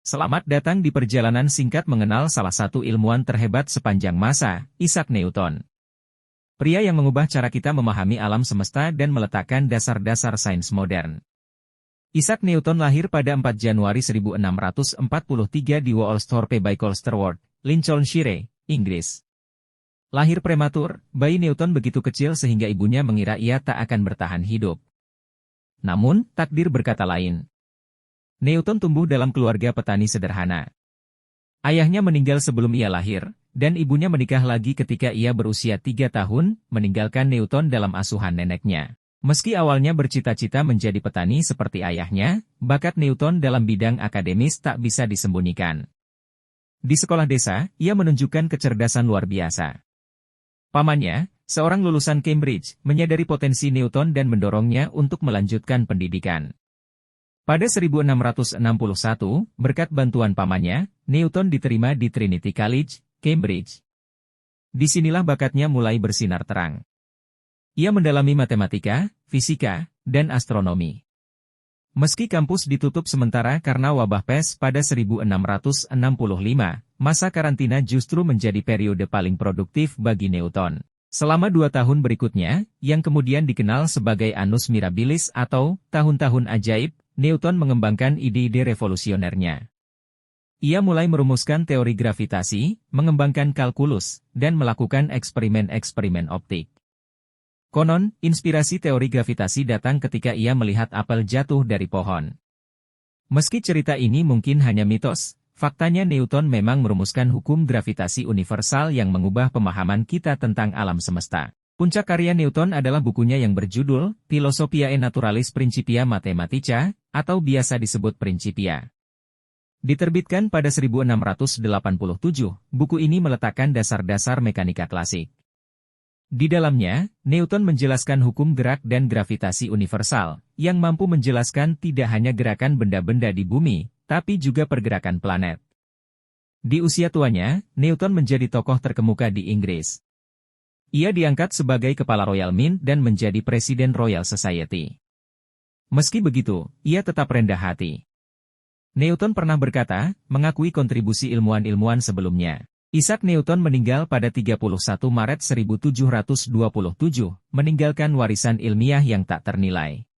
Selamat datang di perjalanan singkat mengenal salah satu ilmuwan terhebat sepanjang masa, Isaac Newton. Pria yang mengubah cara kita memahami alam semesta dan meletakkan dasar-dasar sains modern. Isaac Newton lahir pada 4 Januari 1643 di Woolsthorpe by Colsterworth, Lincolnshire, Inggris. Lahir prematur, bayi Newton begitu kecil sehingga ibunya mengira ia tak akan bertahan hidup. Namun, takdir berkata lain. Newton tumbuh dalam keluarga petani sederhana. Ayahnya meninggal sebelum ia lahir, dan ibunya menikah lagi ketika ia berusia 3 tahun, meninggalkan Newton dalam asuhan neneknya. Meski awalnya bercita-cita menjadi petani seperti ayahnya, bakat Newton dalam bidang akademis tak bisa disembunyikan. Di sekolah desa, ia menunjukkan kecerdasan luar biasa. Pamannya, seorang lulusan Cambridge, menyadari potensi Newton dan mendorongnya untuk melanjutkan pendidikan. Pada 1661, berkat bantuan pamannya, Newton diterima di Trinity College, Cambridge. Disinilah bakatnya mulai bersinar terang. Ia mendalami matematika, fisika, dan astronomi. Meski kampus ditutup sementara karena wabah pes pada 1665, masa karantina justru menjadi periode paling produktif bagi Newton. Selama 2 tahun berikutnya, yang kemudian dikenal sebagai Annus Mirabilis atau tahun-tahun ajaib, Newton mengembangkan ide-ide revolusionernya. Ia mulai merumuskan teori gravitasi, mengembangkan kalkulus, dan melakukan eksperimen-eksperimen optik. Konon, inspirasi teori gravitasi datang ketika ia melihat apel jatuh dari pohon. Meski cerita ini mungkin hanya mitos, faktanya Newton memang merumuskan hukum gravitasi universal yang mengubah pemahaman kita tentang alam semesta. Puncak karya Newton adalah bukunya yang berjudul Philosophiae Naturalis Principia Mathematica, atau biasa disebut Principia. Diterbitkan pada 1687, buku ini meletakkan dasar-dasar mekanika klasik. Di dalamnya, Newton menjelaskan hukum gerak dan gravitasi universal, yang mampu menjelaskan tidak hanya gerakan benda-benda di bumi, tapi juga pergerakan planet. Di usia tuanya, Newton menjadi tokoh terkemuka di Inggris. Ia diangkat sebagai kepala Royal Mint dan menjadi presiden Royal Society. Meski begitu, ia tetap rendah hati. Newton pernah berkata, mengakui kontribusi ilmuwan-ilmuwan sebelumnya. Isaac Newton meninggal pada 31 Maret 1727, meninggalkan warisan ilmiah yang tak ternilai.